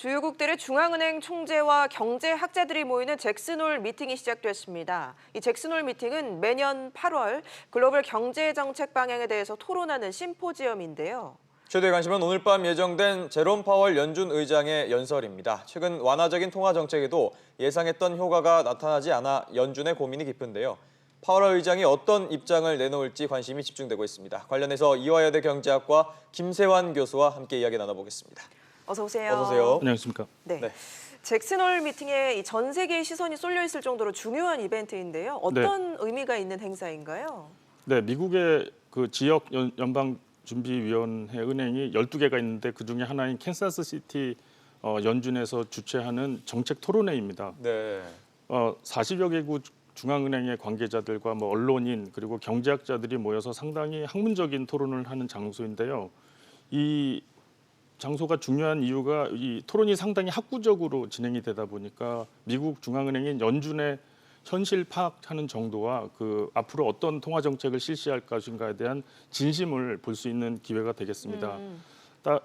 주요국들의 중앙은행 총재와 경제학자들이 모이는 잭슨홀 미팅이 시작됐습니다. 이 잭슨홀 미팅은 매년 8월 글로벌 경제정책 방향에 대해서 토론하는 심포지엄인데요. 최대 관심은 오늘 밤 예정된 제롬 파월 연준 의장의 연설입니다. 최근 완화적인 통화 정책에도 예상했던 효과가 나타나지 않아 연준의 고민이 깊은데요. 파월 의장이 어떤 입장을 내놓을지 관심이 집중되고 있습니다. 관련해서 이화여대 경제학과 김세환 교수와 함께 이야기 나눠보겠습니다. 어서 오세요. 어서 오세요. 안녕하십니까. 네. 네. 잭슨홀 미팅에 전 세계의 시선이 쏠려 있을 정도로 중요한 이벤트인데요. 어떤 의미가 있는 행사인가요? 네, 미국의 그 지역 연방준비위원회 은행이 12개가 있는데 그중에 하나인 캔사스시티 연준에서 주최하는 정책 토론회입니다. 네. 40여 개국 중앙은행의 관계자들과 언론인 그리고 경제학자들이 모여서 상당히 학문적인 토론을 하는 장소인데요. 이 장소가 중요한 이유가 이 토론이 상당히 학구적으로 진행이 되다 보니까 미국 중앙은행인 연준의 현실 파악하는 정도와 그 앞으로 어떤 통화 정책을 실시할 것인가에 대한 진심을 볼 수 있는 기회가 되겠습니다.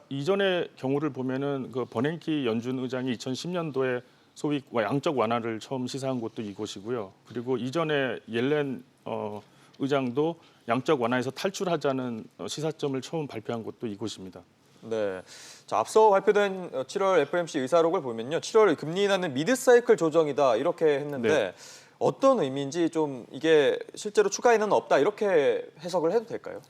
이전의 경우를 보면은 그 버냉키 연준 의장이 2010년도에 소위 양적 완화를 처음 시사한 곳도 이곳이고요. 그리고 이전에 옐렌 의장도 양적 완화에서 탈출하자는 시사점을 처음 발표한 곳도 이곳입니다. 네. 자, 앞서 발표된 7월 FOMC 의사록을 보면요. 7월 금리 인하는 미드 사이클 조정이다 이렇게 했는데 네. 어떤 의미인지 좀 이게 실제로 추가 인하는 없다 이렇게 해석을 해도 될까요?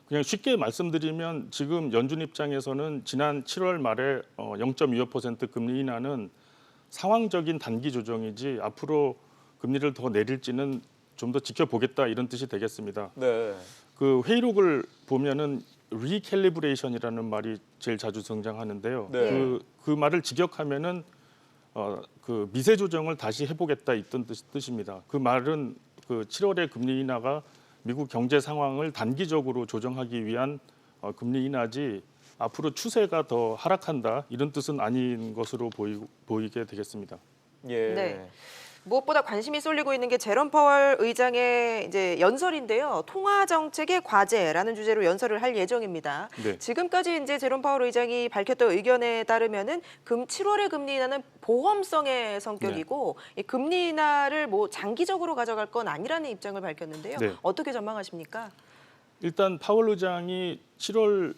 그냥 쉽게 말씀드리면 지금 연준 입장에서는 지난 7월 말에 0.25% 금리 인하는 상황적인 단기 조정이지 앞으로 금리를 더 내릴지는 좀 더 지켜보겠다 이런 뜻이 되겠습니다. 네. 그 회의록을 보면은 리캘리브레이션이라는 말이 제일 자주 등장하는데요. 네. 그 말을 직역하면은 그 미세 조정을 다시 해보겠다 있던 뜻입니다. 그 말은 그 7월의 금리 인하가 미국 경제 상황을 단기적으로 조정하기 위한 금리 인하지 앞으로 추세가 더 하락한다 이런 뜻은 아닌 것으로 보이게 되겠습니다. 예. 네. 무엇보다 관심이 쏠리고 있는 게 제롬 파월 의장의 이제 연설인데요. 통화 정책의 과제라는 주제로 연설을 할 예정입니다. 네. 지금까지 이제 제롬 파월 의장이 밝혔던 의견에 따르면은 7월의 금리 인하는 보험성의 성격이고 이 금리 인하를 장기적으로 가져갈 건 아니라는 입장을 밝혔는데요. 네. 어떻게 전망하십니까? 일단 파월 의장이 7월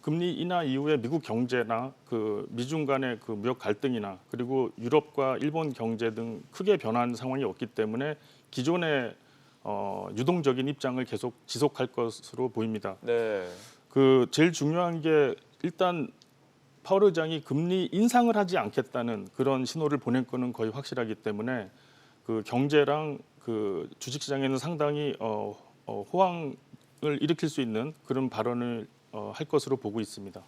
금리 인하 이후에 미국 경제나 그 미중 간의 그 무역 갈등이나 그리고 유럽과 일본 경제 등 크게 변한 상황이 없기 때문에 기존의 유동적인 입장을 계속 지속할 것으로 보입니다. 네. 그 제일 중요한 게 일단 파월 의장이 금리 인상을 하지 않겠다는 그런 신호를 보낼 거는 거의 확실하기 때문에 그 경제랑 그 주식시장에는 상당히 호황을 일으킬 수 있는 그런 발언을 할 것으로 보고 있습니다.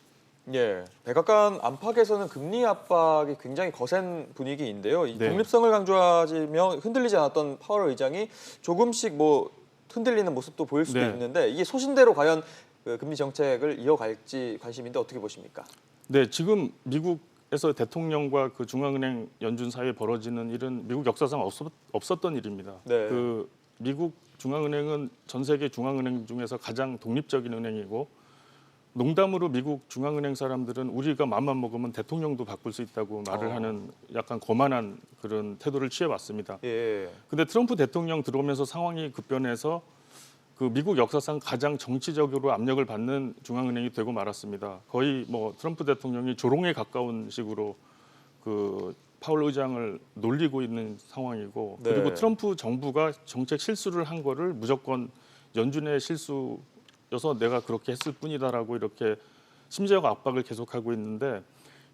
예. 백악관 안팎에서는 금리 압박이 굉장히 거센 분위기인데요. 이 네. 독립성을 강조하며 흔들리지 않았던 파월 의장이 조금씩 흔들리는 모습도 보일 수도 네. 있는데 이게 소신대로 과연 그 금리 정책을 이어갈지 관심인데 어떻게 보십니까? 네, 지금 미국에서 대통령과 그 중앙은행 연준 사이에 벌어지는 일은 미국 역사상 없었던 일입니다. 네. 그 미국 중앙은행은 전 세계 중앙은행 중에서 가장 독립적인 은행이고 농담으로 미국 중앙은행 사람들은 우리가 맘만 먹으면 대통령도 바꿀 수 있다고 말을 하는 약간 거만한 그런 태도를 취해왔습니다. 예. 근데 트럼프 대통령 들어오면서 상황이 급변해서 그 미국 역사상 가장 정치적으로 압력을 받는 중앙은행이 되고 말았습니다. 거의 트럼프 대통령이 조롱에 가까운 식으로 그 파월 의장을 놀리고 있는 상황이고 네. 그리고 트럼프 정부가 정책 실수를 한 거를 무조건 연준의 실수여서 내가 그렇게 했을 뿐이다라고 이렇게 심지어가 압박을 계속하고 있는데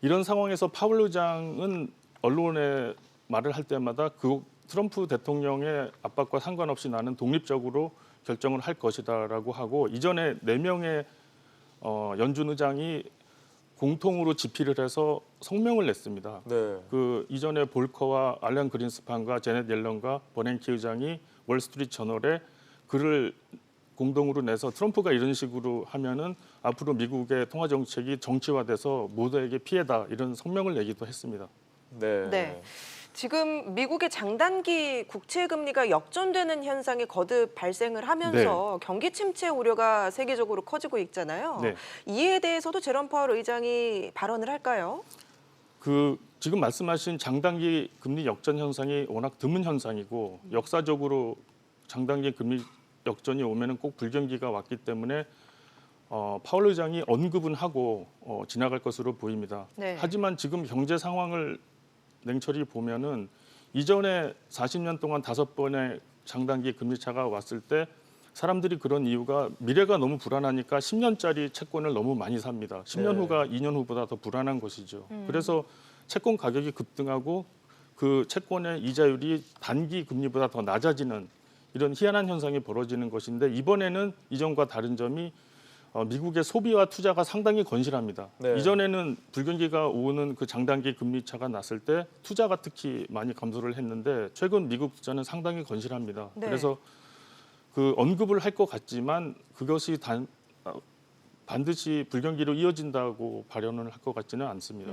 이런 상황에서 파월 의장은 언론에 말을 할 때마다 그 트럼프 대통령의 압박과 상관없이 나는 독립적으로 결정을 할 것이다라고 하고 이전에 4명의 연준 의장이 공통으로 집필을 해서 성명을 냈습니다. 네. 그 이전에 볼커와 알렌 그린스판과 제넷 옐런과 버냉키 의장이 월스트리트 저널에 글을 공동으로 내서 트럼프가 이런 식으로 하면은 앞으로 미국의 통화 정책이 정치화돼서 모두에게 피해다 이런 성명을 내기도 했습니다. 네. 네. 지금 미국의 장단기 국채 금리가 역전되는 현상이 거듭 발생을 하면서 경기 침체 우려가 세계적으로 커지고 있잖아요. 네. 이에 대해서도 제롬 파월 의장이 발언을 할까요? 지금 말씀하신 장단기 금리 역전 현상이 워낙 드문 현상이고 역사적으로 장단기 금리 역전이 오면은 꼭 불경기가 왔기 때문에 파월 의장이 언급은 하고 지나갈 것으로 보입니다. 네. 하지만 지금 경제 상황을 냉철히 보면은 이전에 40년 동안 5번의 장단기 금리 차가 왔을 때 사람들이 그런 이유가 미래가 너무 불안하니까 10년짜리 채권을 너무 많이 삽니다. 10년 네. 후가 2년 후보다 더 불안한 것이죠. 그래서 채권 가격이 급등하고 그 채권의 이자율이 단기 금리보다 더 낮아지는 이런 희한한 현상이 벌어지는 것인데 이번에는 이전과 다른 점이 미국의 소비와 투자가 상당히 건실합니다. 네. 이전에는 불경기가 오는 그 장단기 금리 차가 났을 때 투자가 특히 많이 감소를 했는데 최근 미국 투자는 상당히 건실합니다. 네. 그래서 그 언급을 할 것 같지만 그것이 반드시 불경기로 이어진다고 발언을 할 것 같지는 않습니다.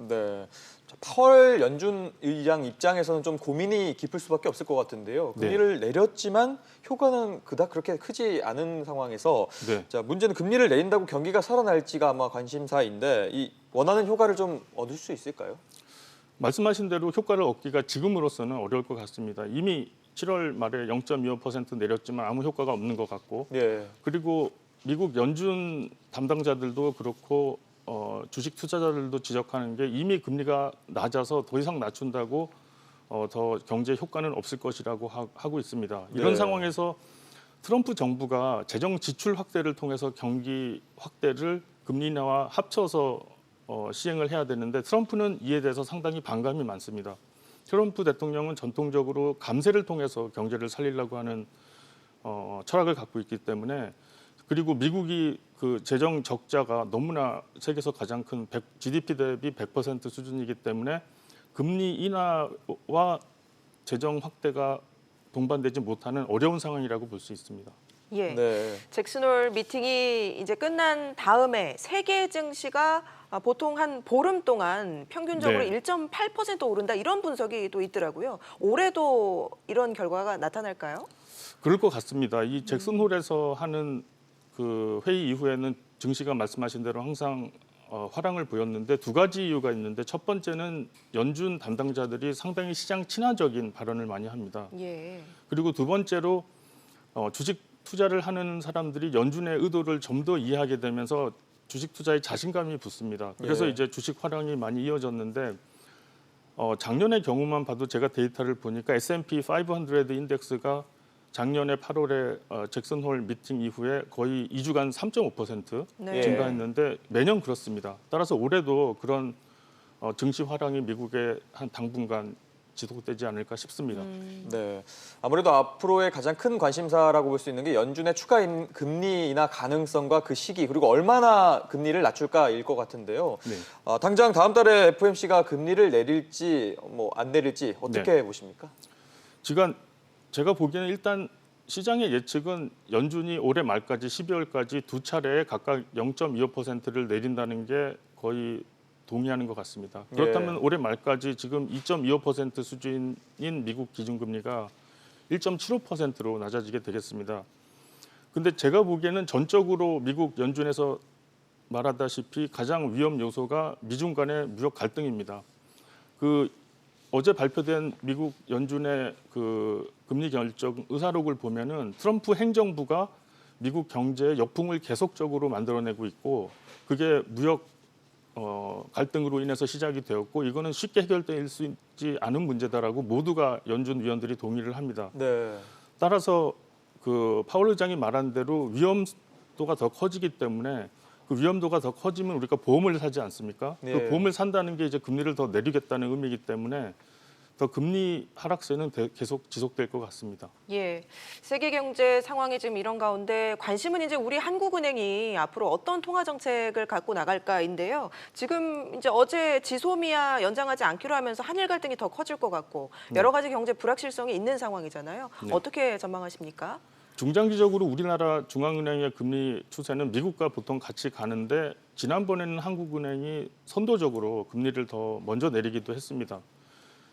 네. 자, 파월 연준 의장 입장에서는 좀 고민이 깊을 수밖에 없을 것 같은데요. 금리를 내렸지만 효과는 그닥 그렇게 크지 않은 상황에서 네. 자, 문제는 금리를 내린다고 경기가 살아날지가 아마 관심사인데 이 원하는 효과를 좀 얻을 수 있을까요? 말씀하신 대로 효과를 얻기가 지금으로서는 어려울 것 같습니다. 이미 7월 말에 0.25% 내렸지만 아무 효과가 없는 것 같고 예. 그리고 미국 연준 담당자들도 그렇고 주식 투자자들도 지적하는 게 이미 금리가 낮아서 더 이상 낮춘다고 더 경제 효과는 없을 것이라고 하고 있습니다. 이런 네. 상황에서 트럼프 정부가 재정 지출 확대를 통해서 경기 확대를 금리 인하와 합쳐서 시행을 해야 되는데 트럼프는 이에 대해서 상당히 반감이 많습니다. 트럼프 대통령은 전통적으로 감세를 통해서 경제를 살리려고 하는 철학을 갖고 있기 때문에 그리고 미국이 그 재정 적자가 너무나 세계에서 가장 큰 GDP 대비 100% 수준이기 때문에 금리 인하와 재정 확대가 동반되지 못하는 어려운 상황이라고 볼 수 있습니다. 예. 네. 잭슨홀 미팅이 이제 끝난 다음에 세계 증시가 보통 한 보름 동안 평균적으로 네. 1.8% 오른다 이런 분석이 또 있더라고요. 올해도 이런 결과가 나타날까요? 그럴 것 같습니다. 이 잭슨홀에서 하는 그 회의 이후에는 증시가 말씀하신 대로 항상 화랑을 보였는데 두 가지 이유가 있는데 첫 번째는 연준 담당자들이 상당히 시장 친화적인 발언을 많이 합니다. 예. 그리고 두 번째로 주식 투자를 하는 사람들이 연준의 의도를 좀 더 이해하게 되면서 주식 투자에 자신감이 붙습니다. 그래서 예. 이제 주식 화랑이 많이 이어졌는데 작년의 경우만 봐도 제가 데이터를 보니까 S&P 500 인덱스가 작년에 8월에 잭슨홀 미팅 이후에 거의 2주간 3.5% 네. 증가했는데 매년 그렇습니다. 따라서 올해도 그런 증시 화랑이 미국에 한 당분간 지속되지 않을까 싶습니다. 네. 아무래도 앞으로의 가장 큰 관심사라고 볼 수 있는 게 연준의 추가 금리 인하 가능성과 그 시기 그리고 얼마나 금리를 낮출까일 것 같은데요. 네. 당장 다음 달에 FOMC가 금리를 내릴지 뭐 안 내릴지 어떻게 보십니까? 제가 보기에는 일단 시장의 예측은 연준이 올해 말까지 12월까지 두 차례에 각각 0.25%를 내린다는 게 거의 동의하는 것 같습니다. 그렇다면 올해 말까지 지금 2.25% 수준인 미국 기준금리가 1.75%로 낮아지게 되겠습니다. 근데 제가 보기에는 전적으로 미국 연준에서 말하다시피 가장 위험 요소가 미중 간의 무역 갈등입니다. 어제 발표된 미국 연준의 그 금리 결정 의사록을 보면은 트럼프 행정부가 미국 경제의 역풍을 계속적으로 만들어내고 있고 그게 무역 갈등으로 인해서 시작이 되었고 이거는 쉽게 해결될 수 있지 않은 문제다라고 모두가 연준 위원들이 동의를 합니다. 네. 따라서 그 파월 의장이 말한 대로 위험도가 더 커지기 때문에 그 위험도가 더 커지면 우리가 보험을 사지 않습니까? 네. 그 보험을 산다는 게 이제 금리를 더 내리겠다는 의미이기 때문에 더 금리 하락세는 계속 지속될 것 같습니다. 예, 세계 경제 상황이 지금 이런 가운데 관심은 이제 우리 한국은행이 앞으로 어떤 통화 정책을 갖고 나갈까인데요. 지금 이제 어제 지소미아 연장하지 않기로 하면서 한일 갈등이 더 커질 것 같고 여러 가지 경제 불확실성이 있는 상황이잖아요. 네. 어떻게 전망하십니까? 중장기적으로 우리나라 중앙은행의 금리 추세는 미국과 보통 같이 가는데 지난번에는 한국은행이 선도적으로 금리를 더 먼저 내리기도 했습니다.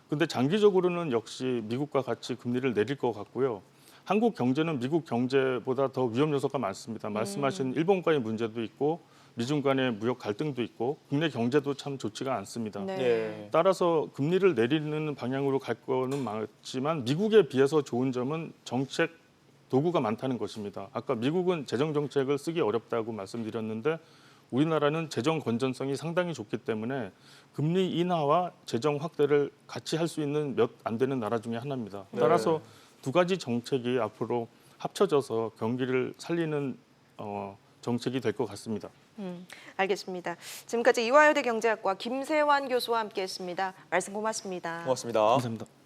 근데 장기적으로는 역시 미국과 같이 금리를 내릴 것 같고요. 한국 경제는 미국 경제보다 더 위험 요소가 많습니다. 말씀하신 일본과의 문제도 있고 미중 간의 무역 갈등도 있고 국내 경제도 참 좋지가 않습니다. 네. 예. 따라서 금리를 내리는 방향으로 갈 거는 맞지만 미국에 비해서 좋은 점은 정책 도구가 많다는 것입니다. 아까 미국은 재정 정책을 쓰기 어렵다고 말씀드렸는데 우리나라는 재정 건전성이 상당히 좋기 때문에 금리 인하와 재정 확대를 같이 할 수 있는 몇 안 되는 나라 중에 하나입니다. 따라서 두 가지 정책이 앞으로 합쳐져서 경기를 살리는 정책이 될 것 같습니다. 알겠습니다. 지금까지 이화여대 경제학과 김세환 교수와 함께했습니다. 말씀 고맙습니다. 고맙습니다. 감사합니다.